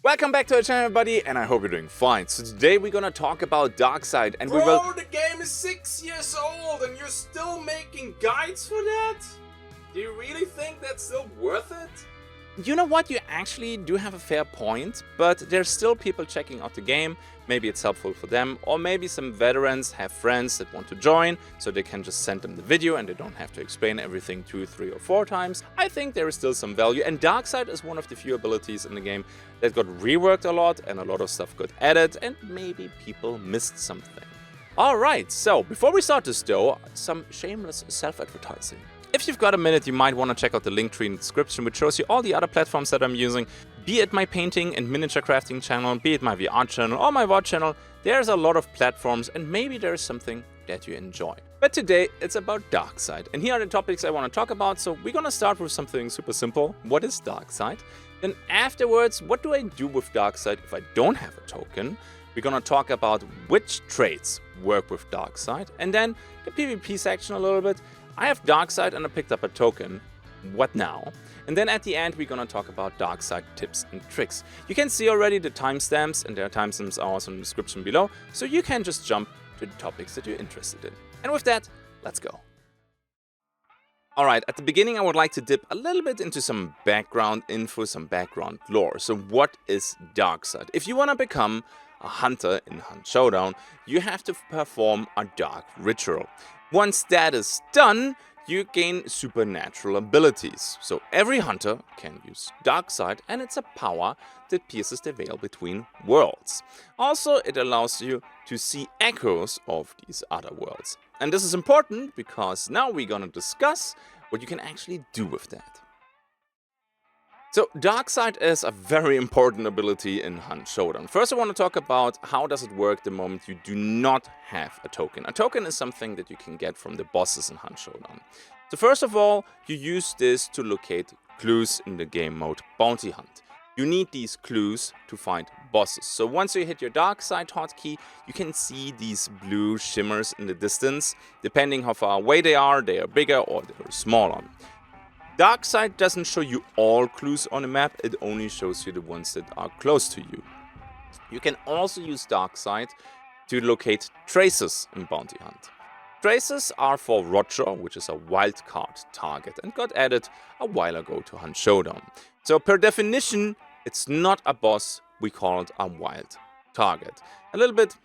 Welcome back to our channel, everybody, and I hope you're doing fine. So today we're gonna talk about Darkseid, and we will... the game is 6 years old and you're still making guides for that? Do you really think that's still worth it? You know what, you actually do have a fair point, but there's still people checking out the game. Maybe it's helpful for them, or maybe some veterans have friends that want to join, so they can just send them the video and they don't have to explain everything 2, 3, or 4 times. I think there is still some value, and Darkseid is one of the few abilities in the game that got reworked a lot, and a lot of stuff got added, and maybe people missed something. Alright, so before we start this though, some shameless self-advertising. If you've got a minute, you might want to check out the link tree in the description, which shows you all the other platforms that I'm using. Be it my painting and miniature crafting channel, be it my VR channel or my VOD channel, there's a lot of platforms and maybe there's something that you enjoy. But today it's about Darkseid, and here are the topics I want to talk about. So we're gonna start with something super simple. What is Darkseid? Then afterwards, what do I do with Darkseid if I don't have a token? We're gonna talk about which traits work with Darkseid, and then the PvP section a little bit. I have Darkseid and I picked up a token. What now? And then at the end we're gonna talk about Darkseid tips and tricks. You can see already the timestamps, and their timestamps are also in the description below, so you can just jump to the topics that you're interested in. And with that, let's go. Alright, at the beginning I would like to dip a little bit into some background info, some background lore. So what is Darkseid? If you wanna become a hunter in Hunt Showdown, you have to perform a dark ritual. Once that is done, you gain supernatural abilities. So every hunter can use Darkseid, and it's a power that pierces the veil between worlds. Also, it allows you to see echoes of these other worlds. And this is important because now we're gonna discuss what you can actually do with that. So Darkseid is a very important ability in Hunt Showdown. First I want to talk about how does it work the moment you do not have a token. A token is something that you can get from the bosses in Hunt Showdown. So first of all, you use this to locate clues in the game mode Bounty Hunt. You need these clues to find bosses. So once you hit your Darkseid hotkey, you can see these blue shimmers in the distance. Depending how far away they are bigger or they're smaller. Darkseid doesn't show you all clues on the map, it only shows you the ones that are close to you. You can also use Darkseid to locate traces in Bounty Hunt. Traces are for Roger, which is a wildcard target and got added a while ago to Hunt Showdown. So per definition, it's not a boss, we call it a wild target. A little bit,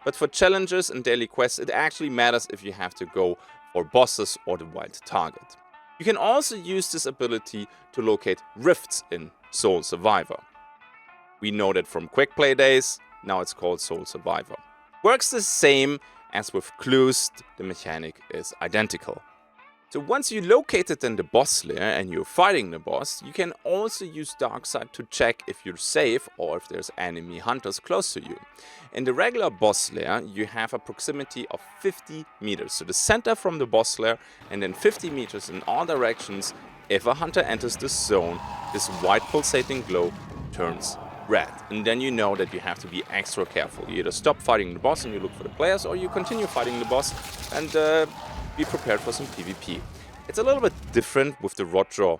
but for challenges and daily quests, it actually matters if you have to go for bosses or the wild target. You can also use this ability to locate rifts in Soul Survivor. We know that from quick play days, now it's called Soul Survivor. Works the same as with clues, the mechanic is identical. So once you locate it in the boss lair and you're fighting the boss, you can also use Darkseid to check if you're safe or if there's enemy hunters close to you. In the regular boss lair, you have a proximity of 50 meters. So the center from the boss lair and then 50 meters in all directions. If a hunter enters this zone, this white pulsating glow turns red. And then you know that you have to be extra careful. You either stop fighting the boss and you look for the players, or you continue fighting the boss and be prepared for some PvP. It's a little bit different with the Roger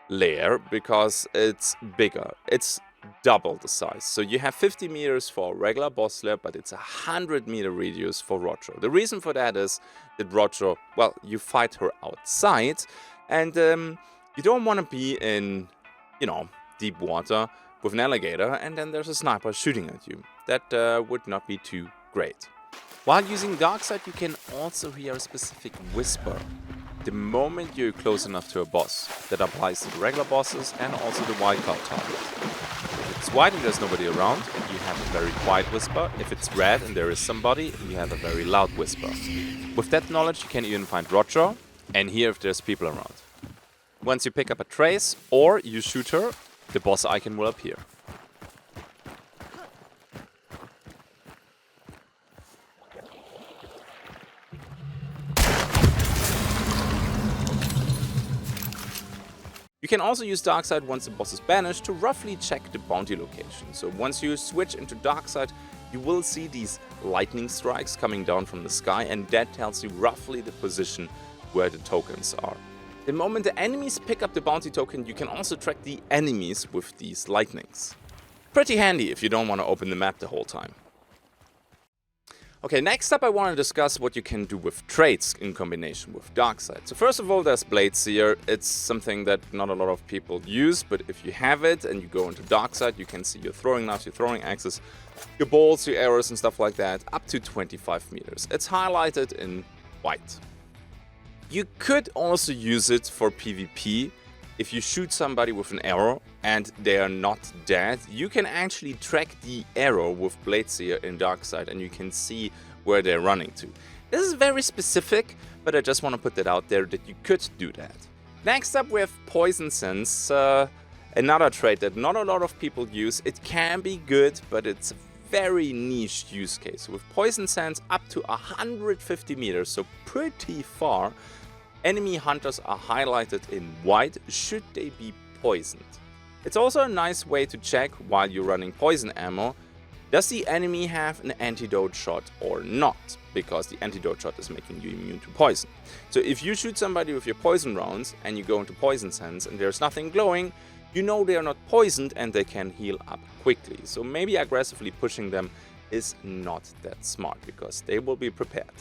layer because it's bigger. It's double the size. So you have 50 meters for a regular boss lair, but it's a 100-meter radius for Roger. The reason for that is that Roger, well, you fight her outside, and you don't want to be in, deep water with an alligator, and then there's a sniper shooting at you. That would not be too great. While using Darkseid, you can also hear a specific whisper. The moment you're close enough to a boss, that applies to the regular bosses and also the wildcard target. If it's white and there's nobody around, you have a very quiet whisper. If it's red and there is somebody, you have a very loud whisper. With that knowledge, you can even find Roger and hear if there's people around. Once you pick up a trace or you shoot her, the boss icon will appear. You can also use Darkseid once the boss is banished to roughly check the bounty location. So once you switch into Darkseid, you will see these lightning strikes coming down from the sky, and that tells you roughly the position where the tokens are. The moment the enemies pick up the bounty token, you can also track the enemies with these lightnings. Pretty handy if you don't want to open the map the whole time. Okay, next up I want to discuss what you can do with traits in combination with Darkside. So first of all, there's Bladeseer. It's something that not a lot of people use, but if you have it and you go into Darkside, you can see your throwing knives, your throwing axes, your bolts, your arrows and stuff like that, up to 25 meters. It's highlighted in white. You could also use it for PvP. If you shoot somebody with an arrow and they are not dead, you can actually track the arrow with Bladeseer in Darkside and you can see where they're running to. This is very specific, but I just want to put that out there that you could do that. Next up we have Poison Sense, another trait that not a lot of people use. It can be good, but it's a very niche use case. With Poison Sense up to 150 meters, so pretty far, enemy hunters are highlighted in white should they be poisoned. It's also a nice way to check while you're running poison ammo, does the enemy have an antidote shot or not? Because the antidote shot is making you immune to poison. So if you shoot somebody with your poison rounds and you go into Poison Sense and there's nothing glowing, you know they are not poisoned and they can heal up quickly. So maybe aggressively pushing them is not that smart because they will be prepared.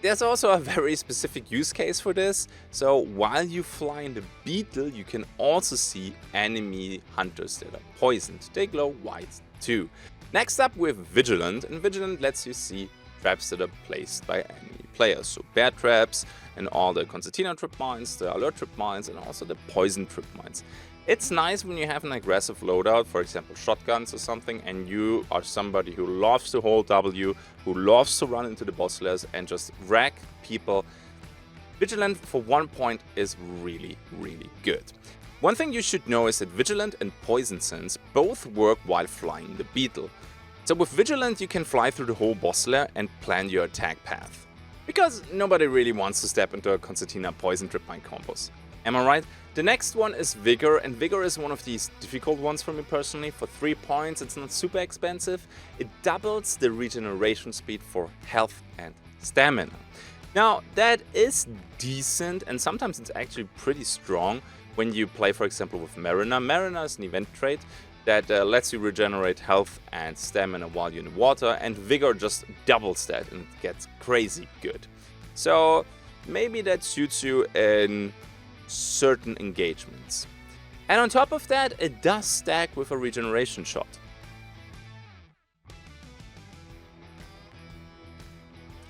There's also a very specific use case for this. So while you fly in the beetle, you can also see enemy hunters that are poisoned. They glow white too. Next up we have Vigilant, and Vigilant lets you see traps that are placed by enemy players. So bear traps and all the concertina trip mines, the alert trip mines and also the poison trip mines. It's nice when you have an aggressive loadout, for example shotguns or something, and you are somebody who loves to hold W, who loves to run into the boss layers and just wreck people. Vigilant for 1 point is really, really good. One thing you should know is that Vigilant and Poison Sense both work while flying the beetle. So with Vigilant you can fly through the whole boss lair and plan your attack path. Because nobody really wants to step into a concertina poison trip mine combos. Am I right? The next one is Vigor, and Vigor is one of these difficult ones for me personally. For 3 points, it's not super expensive. It doubles the regeneration speed for health and stamina. Now, that is decent, and sometimes it's actually pretty strong when you play, for example, with Mariner. Mariner is an event trait that lets you regenerate health and stamina while you're in the water, and Vigor just doubles that and it gets crazy good. So maybe that suits you in certain engagements. And on top of that, it does stack with a regeneration shot.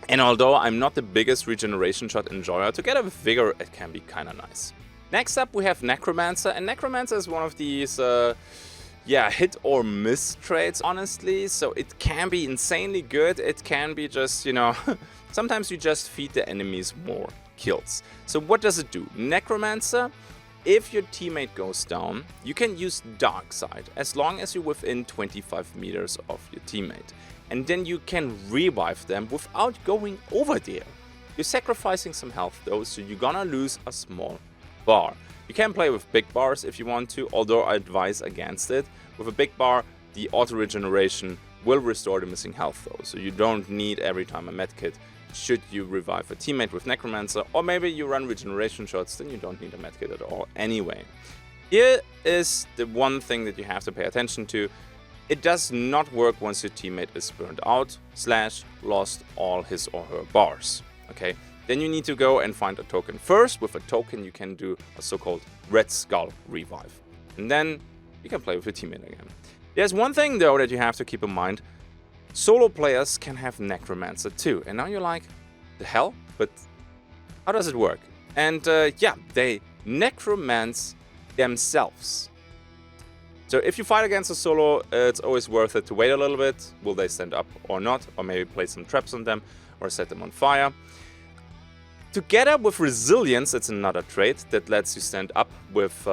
And although I'm not the biggest regeneration shot enjoyer, together with Vigor it can be kinda nice. Next up we have Necromancer, and Necromancer is one of these hit or miss traits, honestly. So it can be insanely good, it can be just, sometimes you just feed the enemies more kills. So what does it do? Necromancer, if your teammate goes down, you can use Darkside as long as you're within 25 meters of your teammate. And then you can revive them without going over there. You're sacrificing some health though, so you're gonna lose a small bar. You can play with big bars if you want to, although I advise against it. With a big bar, the auto regeneration will restore the missing health though, so you don't need every time a medkit should you revive a teammate with Necromancer, or maybe you run regeneration shots, then you don't need a medkit at all anyway. Here is the one thing that you have to pay attention to. It does not work once your teammate is burned out / lost all his or her bars. Okay, then you need to go and find a token first. With a token you can do a so-called Red Skull revive, and then you can play with your teammate again. There's one thing though that you have to keep in mind. Solo players can have Necromancer too, and now you're like, the hell? But how does it work? And they necromance themselves. So if you fight against a solo, it's always worth it to wait a little bit. Will they stand up or not? Or maybe place some traps on them or set them on fire. Together with Resilience, it's another trait that lets you stand up with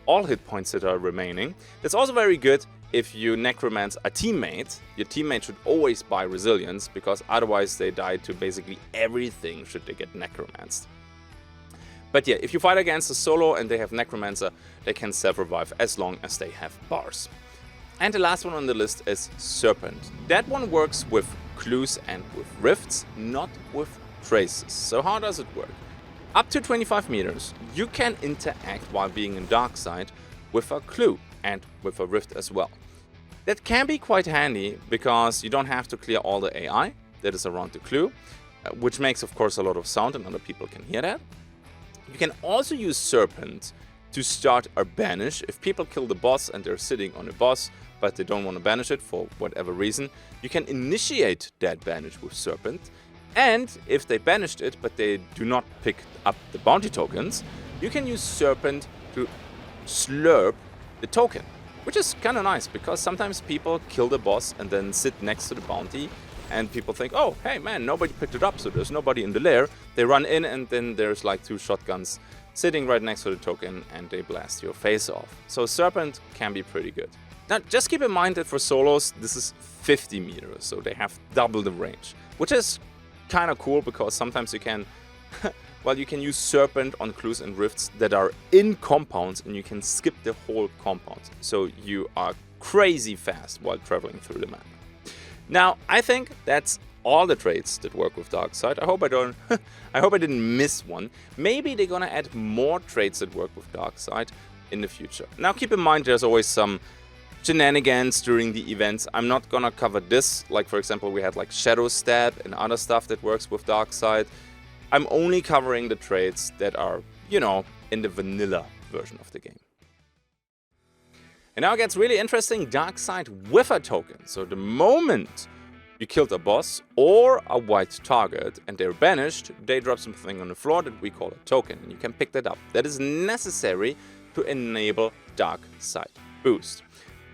all hit points that are remaining. That's also very good if you necromance a teammate. Your teammate should always buy Resilience, because otherwise they die to basically everything should they get necromanced. But yeah, if you fight against a solo and they have Necromancer, they can self-revive as long as they have bars. And the last one on the list is Serpent. That one works with clues and with rifts, not with traces. So how does it work? Up to 25 meters, you can interact while being in Darkside with a clue and with a rift as well. That can be quite handy because you don't have to clear all the AI that is around the clue, which makes of course a lot of sound and other people can hear that. You can also use Serpent to start a banish. If people kill the boss and they're sitting on a boss but they don't want to banish it for whatever reason, you can initiate that banish with Serpent. And if they banished it but they do not pick up the bounty tokens, you can use Serpent to slurp the token, which is kind of nice because sometimes people kill the boss and then sit next to the bounty and people think, oh, hey man, nobody picked it up, so there's nobody in the lair. They run in and then there's like 2 shotguns sitting right next to the token and they blast your face off. So Serpent can be pretty good. Now just keep in mind that for solos this is 50 meters, so they have double the range, which is kind of cool because sometimes you can well, you can use Serpent on clues and rifts that are in compounds and you can skip the whole compound, so you are crazy fast while traveling through the map. Now, I think that's all the traits that work with Darkside. I hope I didn't miss one. Maybe they're gonna add more traits that work with Darkside in the future. Now, keep in mind there's always some shenanigans during the events. I'm not gonna cover this. Like, for example, we had like Shadow Stab and other stuff that works with Darkside. I'm only covering the traits that are, you know, in the vanilla version of the game. And now it gets really interesting, Darkside with a token. So the moment you killed a boss or a white target and they're banished, they drop something on the floor that we call a token, and you can pick that up. That is necessary to enable Darkside boost.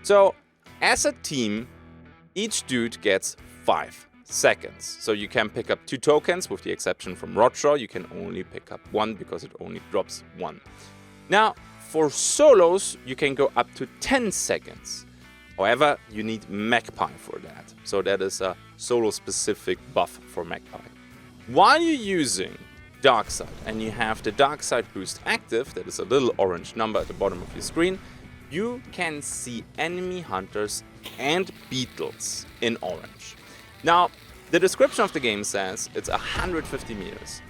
So as a team, each dude gets 5 seconds. So you can pick up 2 tokens, with the exception from Rodshaw. You can only pick up 1 because it only drops 1. Now, for solos, you can go up to 10 seconds. However, you need Magpie for that. So that is a solo-specific buff for Magpie. While you're using Darkside and you have the Darkside boost active, that is a little orange number at the bottom of your screen, you can see enemy hunters and beetles in orange. Now, the description of the game says it's 150 meters.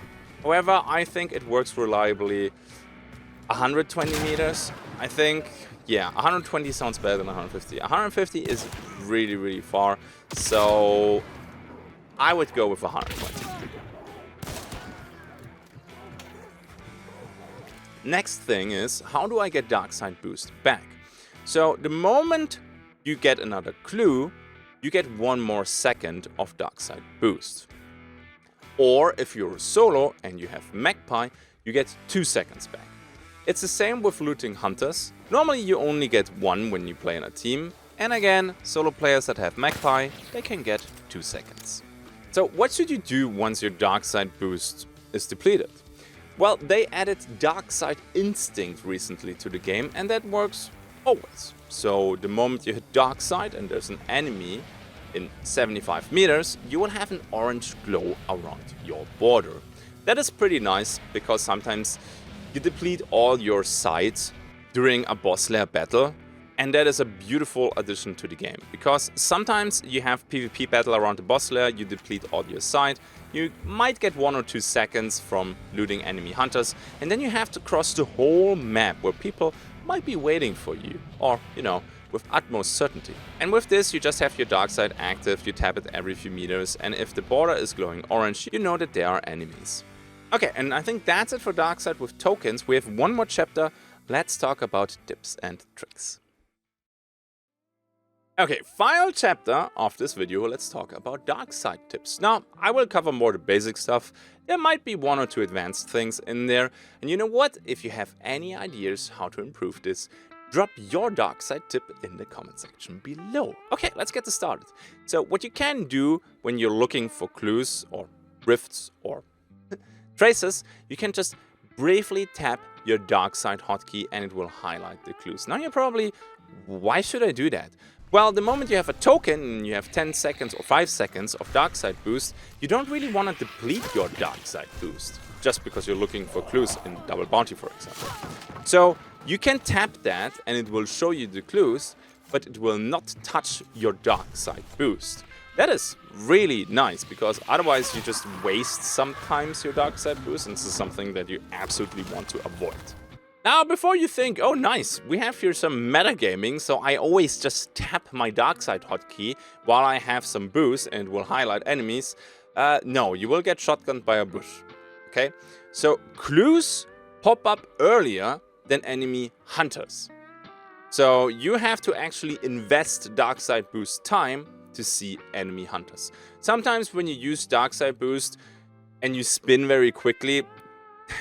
However, I think it works reliably 120 meters. I think, yeah, 120 sounds better than 150. 150 is really, really far, so I would go with 120. Next thing is, how do I get Darkside boost back? So the moment you get another clue, you get 1 more second of Darkside boost. Or if you're a solo and you have Magpie, you get 2 seconds back. It's the same with looting hunters. Normally you only get 1 when you play in a team. And again, solo players that have Magpie, they can get 2 seconds. So what should you do once your Darkside boost is depleted? Well, they added Darkside Instinct recently to the game, and that works always. So the moment you hit Darkside and there's an enemy in 75 meters, you will have an orange glow around your border. That is pretty nice because sometimes you deplete all your sight during a boss lair battle, and that is a beautiful addition to the game because sometimes you have PvP battle around the boss lair, you deplete all your sight, you might get 1 or 2 seconds from looting enemy hunters, and then you have to cross the whole map where people might be waiting for you, or, you know, with utmost certainty. And with this, you just have your Darkside active, you tap it every few meters, and if the border is glowing orange, you know that there are enemies. Okay, and I think that's it for Darkside with tokens. We have 1 more chapter. Let's talk about tips and tricks. Okay, final chapter of this video, let's talk about Darkside tips. Now, I will cover more the basic stuff. There might be 1 or 2 advanced things in there. And you know what? If you have any ideas how to improve this, drop your Darkside tip in the comment section below. Okay, let's get this started. So what you can do when you're looking for clues or rifts or traces, you can just briefly tap your Darkside hotkey and it will highlight the clues. Now you're probably, why should I do that? Well, the moment you have a token and you have 10 seconds or 5 seconds of Darkside boost, you don't really want to deplete your Darkside boost just because you're looking for clues in Double Bounty, for example. So you can tap that and it will show you the clues, but it will not touch your Darkside boost. That is really nice because otherwise you just waste sometimes your Darkside boost, and this is something that you absolutely want to avoid. Now, before you think, oh nice, we have here some metagaming, so I always just tap my dark side hotkey while I have some boost and will highlight enemies. No, you will get shotgunned by a bush. Okay? So, clues pop up earlier than enemy hunters. So, you have to actually invest dark side boost time to see enemy hunters. Sometimes when you use dark side boost and you spin very quickly,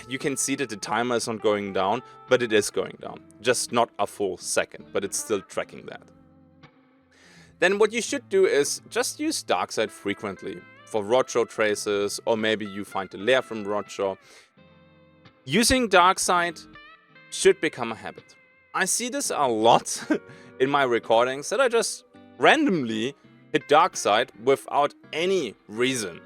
you can see that the timer is not going down, but it is going down. Just not a full second, but it's still tracking that. Then what you should do is just use Darkside frequently for roadshow traces, or maybe you find a lair from roadshow. Using Darkside should become a habit. I see this a lot in my recordings, that I just randomly hit Darkside without any reason.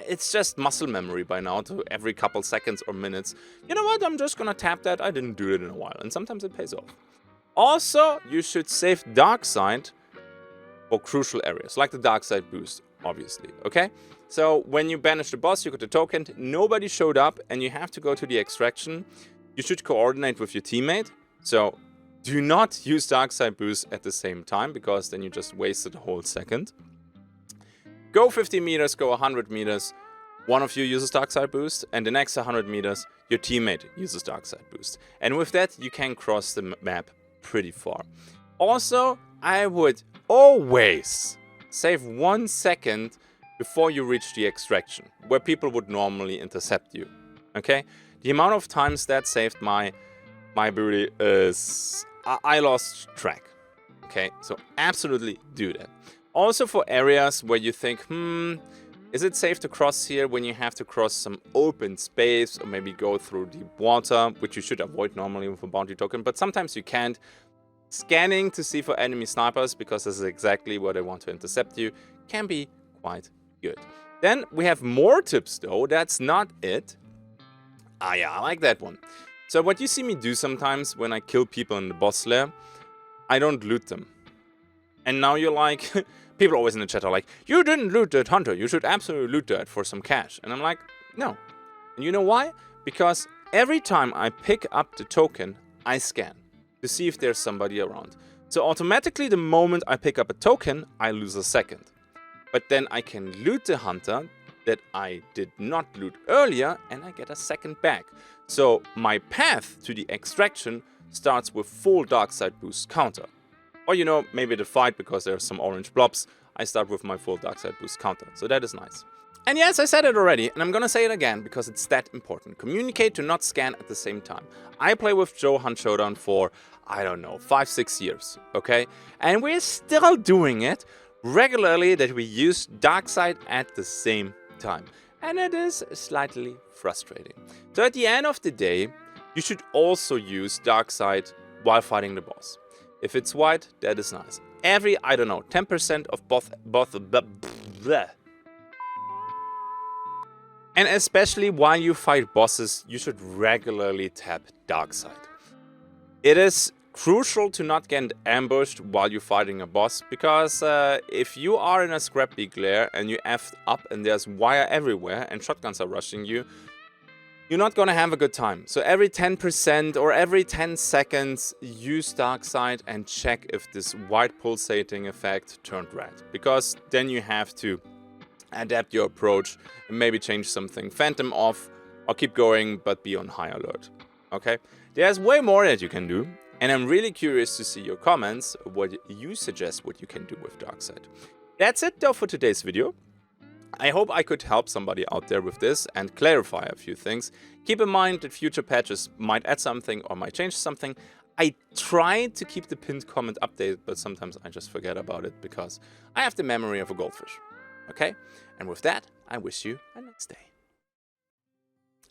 It's just muscle memory by now, to every couple seconds or minutes. You know what, I'm just gonna tap that, I didn't do it in a while, and sometimes it pays off. Also, you should save Darkside for crucial areas, like the Darkside boost, obviously, okay? So, when you banish the boss, you got the token, nobody showed up, and you have to go to the extraction. You should coordinate with your teammate, so do not use Darkside boost at the same time, because then you just wasted a whole second. Go 50 meters, go 100 meters, one of you uses Darkside boost, and the next 100 meters, your teammate uses Darkside boost. And with that, you can cross the map pretty far. Also, I would always save 1 second before you reach the extraction, where people would normally intercept you, okay? The amount of times that saved my booty is... I lost track, okay? So absolutely do that. Also for areas where you think, is it safe to cross here, when you have to cross some open space or maybe go through deep water, which you should avoid normally with a bounty token, but sometimes you can't. Scanning to see for enemy snipers, because this is exactly where they want to intercept you, can be quite good. Then we have more tips though, that's not it. Ah yeah, I like that one. So what you see me do sometimes when I kill people in the boss lair, I don't loot them. And now you're like, people always in the chat are like, you didn't loot that hunter, you should absolutely loot that for some cash. And I'm like, no. And you know why? Because every time I pick up the token, I scan to see if there's somebody around. So automatically the moment I pick up a token, I lose a second. But then I can loot the hunter that I did not loot earlier, and I get a second back. So my path to the extraction starts with full Darkside boost counter. Or, you know, maybe the fight, because there are some orange blobs, I start with my full Darkside boost counter. So that is nice. And yes, I said it already, and I'm gonna say it again, because it's that important. Communicate to not scan at the same time. I play with Joe Hunt Showdown for, I don't know, 5-6 years, okay? And we're still doing it regularly, that we use Darkside at the same time. And it is slightly frustrating. So at the end of the day, you should also use Darkside while fighting the boss. If it's white, that is nice. Every, I don't know, 10% of both bleh. And especially while you fight bosses, you should regularly tap Darkside. It is crucial to not get ambushed while you're fighting a boss, because if you are in a scrappy glare and you effed up and there's wire everywhere and shotguns are rushing you, you're not gonna have a good time. So every 10% or every 10 seconds, use Darkside and check if this white pulsating effect turned red. Because then you have to adapt your approach and maybe change something. Phantom off, or keep going, but be on high alert. Okay? There's way more that you can do, and I'm really curious to see your comments, what you suggest what you can do with Darkside. That's it though for today's video. I hope I could help somebody out there with this and clarify a few things. Keep in mind that future patches might add something or might change something. I try to keep the pinned comment updated, but sometimes I just forget about it because I have the memory of a goldfish. Okay? And with that, I wish you a nice day.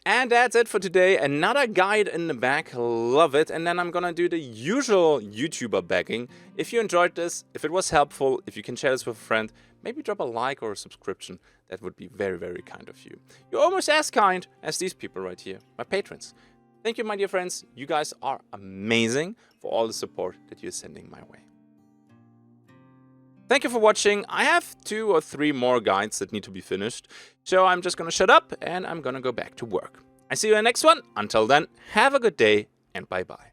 And that's it for today. Another guide in the back. Love it. And then I'm gonna do the usual YouTuber begging. If you enjoyed this, if it was helpful, if you can share this with a friend, maybe drop a like or a subscription. That would be very, very kind of you. You're almost as kind as these people right here, my patrons. Thank you, my dear friends. You guys are amazing for all the support that you're sending my way. Thank you for watching. I have 2 or 3 more guides that need to be finished. So I'm just gonna shut up and I'm gonna go back to work. I see you in the next one. Until then, have a good day and bye-bye.